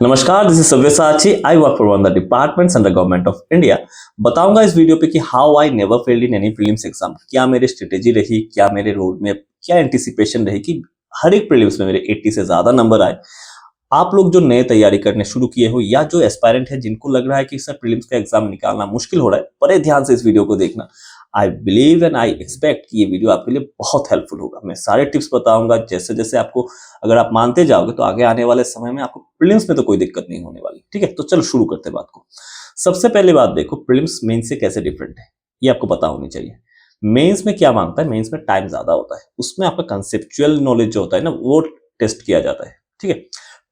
नमस्कार, this is Savyasachi. I work for one the departments under government of India. बताऊंगा इस video पे कि how I never failed in any prelims exam. क्या मेरी strategy रही, क्या मेरे रोड में क्या एंटिसिपेशन रही कि हर एक प्रीलिम्स में मेरे 80 से ज्यादा नंबर आए। आप लोग जो नए तैयारी करने शुरू किए हो या जो एस्पायरेंट है जिनको लग रहा है कि सर प्रीलिम्स का एग्जाम निकालना मुश्किल हो रहा है, बड़े ध्यान से इस वीडियो को देखना। I believe and I expect कि ये वीडियो आपके लिए बहुत हेल्पफुल होगा। मैं सारे टिप्स बताऊंगा, जैसे जैसे आपको अगर आप मानते जाओगे तो आगे आने वाले समय में आपको प्रीलिम्स में तो कोई दिक्कत नहीं होने वाली। ठीक है, तो चलो शुरू करते हैं बात को। सबसे पहले बात देखो, प्रीलिम्स मेंस से कैसे डिफरेंट है ये आपको पता होनी चाहिए। मेंस में क्या मांगता है, मेंस में टाइम ज्यादा होता है, उसमें आपका कंसेप्चुअल नॉलेज जो होता है ना वो टेस्ट किया जाता है। ठीक है,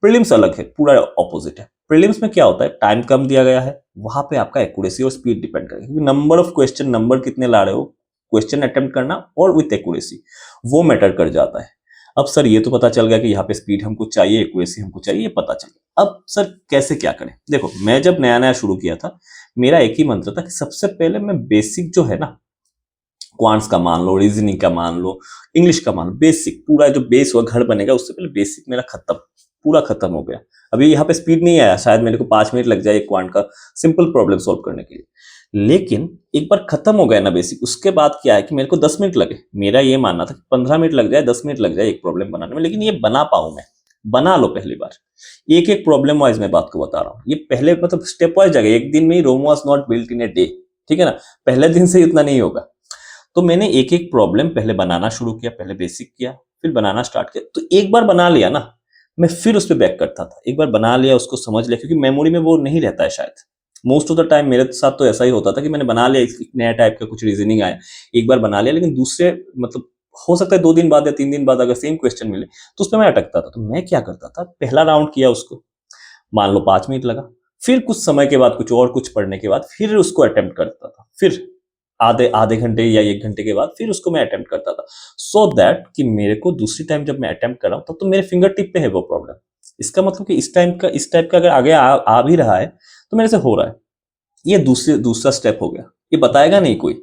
प्रीलिम्स अलग है, पूरा ऑपोजिट है। प्रीलिम्स में क्या होता है, टाइम कम दिया गया है, वहां पे आपका एक्यूरेसी और स्पीड डिपेंड करेगा, क्योंकि नंबर ऑफ क्वेश्चन, नंबर कितने ला रहे हो, क्वेश्चन अटेम्प्ट करना और विथ एक्यूरेसी वो मैटर कर जाता है। अब सर ये तो पता चल गया कि यहाँ पे स्पीड हमको चाहिए, एक्यूरेसी हमको चाहिए, ये पता चल गया। अब सर कैसे क्या करें, देखो मैं जब नया नया शुरू किया था मेरा एक ही मंत्र था कि सबसे पहले मैं बेसिक जो है ना, क्वांट्स का मान लो, रीजनिंग का मान लो, इंग्लिश का मान लो, बेसिक पूरा जो बेस हुआ घर बनेगा उससे पहले बेसिक मेरा खत्म, पूरा खत्म हो गया। अभी यहाँ पे स्पीड नहीं आया, शायद मेरे को 5 मिनट लग जाए एक क्वांट का सिंपल प्रॉब्लम सॉल्व करने के लिए, लेकिन एक बार खत्म हो गया ना बेसिक, उसके बाद क्या है कि मेरे को 10 मिनट लगे। मेरा ये मानना था कि 15 मिनट लग जाए, 10 मिनट लग जाए एक प्रॉब्लम बनाने में, लेकिन ये बना पाऊं मैं। बना लो पहली बार, एक एक प्रॉब्लम वाइज मैं बात को बता रहा हूँ। ये पहले मतलब स्टेप वाइज जाएगा, एक दिन में ही Rome was not built in a day. ठीक है ना, पहले दिन से इतना नहीं होगा। तो मैंने एक एक प्रॉब्लम पहले बनाना शुरू किया, पहले बेसिक किया, फिर बनाना स्टार्ट किया। तो एक बार बना लिया ना, मैं फिर उस पर बैक करता था। एक बार बना लिया, उसको समझ लिया, क्योंकि मेमोरी में वो नहीं रहता है शायद। मोस्ट ऑफ द टाइम मेरे साथ तो ऐसा ही होता था कि मैंने बना लिया, एक नया टाइप का कुछ रीजनिंग आया, एक बार बना लिया, लेकिन दूसरे मतलब हो सकता है 2 दिन बाद या 3 दिन बाद अगर सेम क्वेश्चन मिले तो उसमें मैं अटकता था। तो मैं क्या करता था, पहला राउंड किया उसको, मान लो 5 मिनट लगा, फिर कुछ समय के बाद कुछ और कुछ पढ़ने के बाद फिर उसको अटेम्प्ट करता था, फिर आधे आधे घंटे या 1 घंटे के बाद फिर उसको मैं अटेम्प्ट करता था, सो दैट कि मेरे को दूसरी टाइम जब मैं अटेम्प्ट कर रहा हूं तब तो मेरे फिंगर टिप पे है वो प्रॉब्लम। इसका मतलब कि इस टाइप का अगर आगे आ भी रहा है तो मेरे से हो रहा है। ये दूसरा स्टेप हो गया, ये बताएगा नहीं कोई।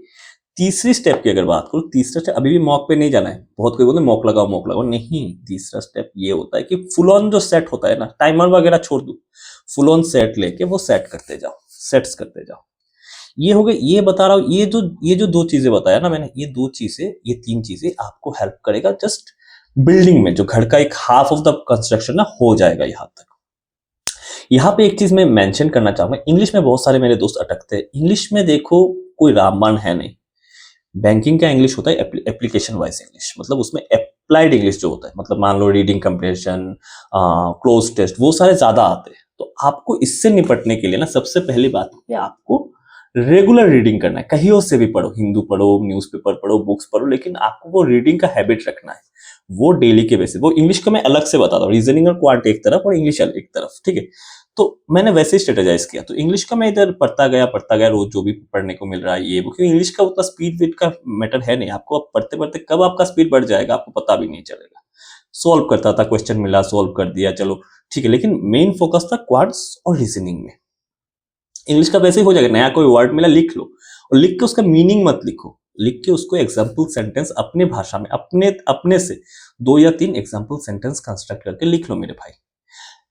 तीसरी स्टेप की अगर बात करूं, तीसरा स्टेप अभी भी मॉक पे नहीं जाना है। बहुत कोई बोलते मॉक लगाओ, नहीं। तीसरा स्टेप ये होता है कि फुल ऑन जो सेट होता है ना, टाइमर वगैरह छोड़ दो, फुल ऑन सेट लेके वो सेट करते जाओ, सेट्स करते जाओ। ये हो गए, ये बता रहा हूं, ये जो 2 चीजें बताया ना मैंने, ये 2 चीजें, ये 3 चीजें आपको हेल्प करेगा जस्ट बिल्डिंग में। जो घर का एक हाफ ऑफ द कंस्ट्रक्शन ना हो जाएगा यहाँ तक। यहाँ पे एक चीज मैं मेंशन करना चाहूंगा, इंग्लिश में बहुत सारे मेरे दोस्त अटकते हैं। इंग्लिश में देखो कोई रामबाण है नहीं। बैंकिंग का इंग्लिश होता है एप्लीकेशन वाइज इंग्लिश, मतलब उसमें अप्लाइड इंग्लिश जो होता है, मतलब मान लो रीडिंग कंप्रेशन, क्लोज टेस्ट, वो सारे ज्यादा आते हैं। तो आपको इससे निपटने के लिए ना सबसे पहली बात है आपको रेगुलर रीडिंग करना है। कहीं से भी पढ़ो, हिंदू पढ़ो, न्यूज़पेपर पढ़ो, बुक्स पढ़ो, लेकिन आपको वो रीडिंग का हैबिट रखना है, वो डेली के बेसिस। वो इंग्लिश का मैं अलग से बताता हूँ, रीजनिंग और क्वांट एक तरफ और इंग्लिश एक तरफ। ठीक है, तो मैंने वैसे ही स्ट्रेटेजाइज किया। तो इंग्लिश का मैं इधर पढ़ता गया, रोज जो भी पढ़ने को मिल रहा है ये वो, क्योंकि इंग्लिश का उतना स्पीड वेट का मैटर है नहीं। आपको अब पढ़ते पढ़ते कब आपका स्पीड बढ़ जाएगा आपको पता भी नहीं चलेगा। सॉल्व करता था, क्वेश्चन मिला सॉल्व कर दिया, चलो ठीक है, लेकिन मेन फोकस था क्वांट्स और रीजनिंग में। इंग्लिश का वैसे ही हो जाएगा, नया कोई वर्ड मिला लिख लो, और लिख के उसका मीनिंग मत लिखो, लिख के उसको एग्जाम्पल सेंटेंस अपने भाषा में, अपने अपने से 2 या 3 एग्जाम्पल सेंटेंस कंस्ट्रक्ट करके लिख लो मेरे भाई।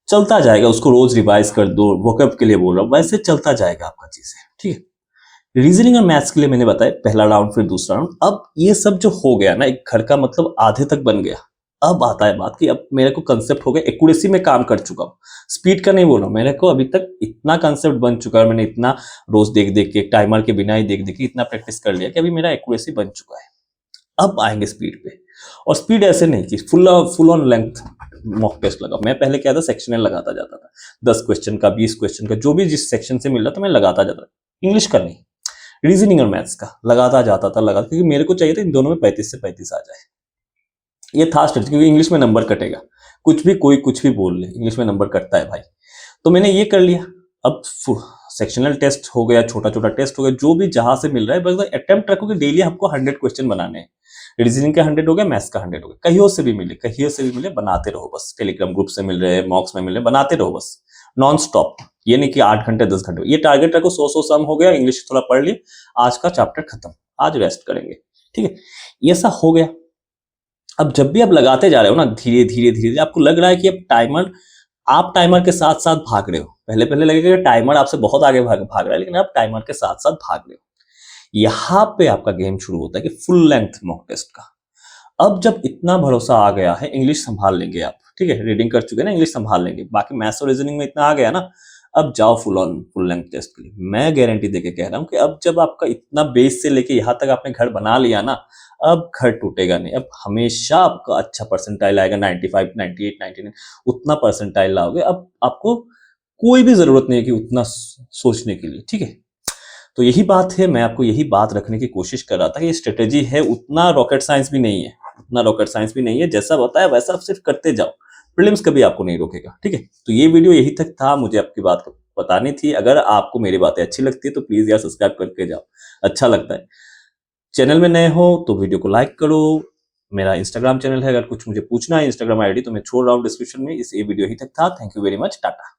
चलता जाएगा, उसको रोज रिवाइज कर दो। वोकैब के लिए बोल रहा हूँ, वैसे चलता जाएगा आपका चीजें। ठीक है, रीजनिंग और मैथ्स के लिए मैंने बताया पहला राउंड फिर दूसरा राउंड। अब ये सब जो हो गया ना, एक घर का मतलब आधे तक बन गया। अब आता है बात कि अब मेरे को कंसेप्ट हो गया, एक्यूरेसी में काम कर चुका हूँ, स्पीड का नहीं बोल रहा हूं। मेरे को अभी तक इतना कंसेप्ट बन चुका है, मैंने इतना रोज देख देख के, टाइमर के बिना ही देख देख के इतना प्रैक्टिस कर लिया कि अभी मेरा एक्यूरेसी बन चुका है। अब आएंगे स्पीड पे, और स्पीड ऐसे नहीं कि full on length mock test लगा। मैं पहले क्या था, सेक्शनल लगाता जाता था, 10 क्वेश्चन का, 20 क्वेश्चन का, जो भी जिस सेक्शन से मिल रहा था मैं लगाता जाता था। इंग्लिश का नहीं, रीजनिंग और मैथ्स का लगाता जाता था, क्योंकि मेरे को चाहिए था इन दोनों में 35 से 35 आ जाए। ये था स्ट्रेटजी, क्योंकि इंग्लिश में नंबर कटेगा, कुछ भी कोई कुछ भी बोल ले, इंग्लिश में नंबर कटता है भाई। तो मैंने ये कर लिया। अब सेक्शनल टेस्ट हो गया, छोटा छोटा टेस्ट हो गया, जो भी जहां से मिल रहा है, बस अटेम्प्ट रखो कि डेली हमको 100 क्वेश्चन बनाने हैं। रीजनिंग का 100 हो गया, मैथ्स का 100 हो गया, कहीं से भी मिले बनाते रहो बस। टेलीग्राम ग्रुप से मिल रहे, मॉक्स में मिल रहे, बनाते रहो बस नॉन स्टॉप। ये नहीं कि 8 घंटे 10 घंटे, ये टारगेट रखो। 100 सम हो गया, इंग्लिश थोड़ा पढ़ लिए, आज का चैप्टर खत्म, आज रेस्ट करेंगे। ठीक है, ये सब हो गया। अब जब भी आप लगाते जा रहे हो ना, धीरे धीरे धीरे आपको लग रहा है कि अब टाइमर आप टाइमर के साथ साथ भाग रहे हो, पहले पहले लगेगा कि टाइमर आपसे बहुत आगे भाग रहा है, लेकिन आप टाइमर के साथ साथ भाग रहे हो। यहाँ पे आपका गेम शुरू होता है कि फुल लेंथ मॉक टेस्ट का। अब जब इतना भरोसा आ गया है, इंग्लिश संभाल लेंगे आप, ठीक है, रीडिंग कर चुके हैं ना, इंग्लिश संभाल लेंगे, बाकी मैथ्स और रीजनिंग में इतना आ गया ना, अब जाओ फुल लेंथ टेस्ट के लिए। मैं गारंटी देके कह रहा हूँ कि अब जब आपका इतना बेस से लेके यहाँ तक आपने घर बना लिया ना, अब घर टूटेगा नहीं। अब हमेशा आपका अच्छा परसेंटाइल आएगा, 95, 98, 99, उतना परसेंटाइल लाओगे। अब आपको कोई भी जरूरत नहीं है कि उतना सोचने के लिए, ठीक है। तो यही बात है, मैं आपको यही बात रखने की कोशिश कर रहा था कि ये स्ट्रेटेजी है, उतना रॉकेट साइंस भी नहीं है, उतना रॉकेट साइंस भी नहीं है। जैसा बताया वैसा आप सिर्फ करते जाओ, प्रीलिम्स कभी आपको नहीं रोकेगा, ठीक है। तो ये वीडियो यही तक था, मुझे आपकी बात बतानी थी। अगर आपको मेरी बातें अच्छी लगती है तो प्लीज यार सब्सक्राइब करके जाओ, अच्छा लगता है। चैनल में नए हो तो वीडियो को लाइक करो। मेरा इंस्टाग्राम चैनल है, अगर कुछ मुझे पूछना है इंस्टाग्राम आईडी तो मैं छोड़ रहा हूँ डिस्क्रिप्शन में। इस ये वीडियो यही तक था। Thank you very much, Tata.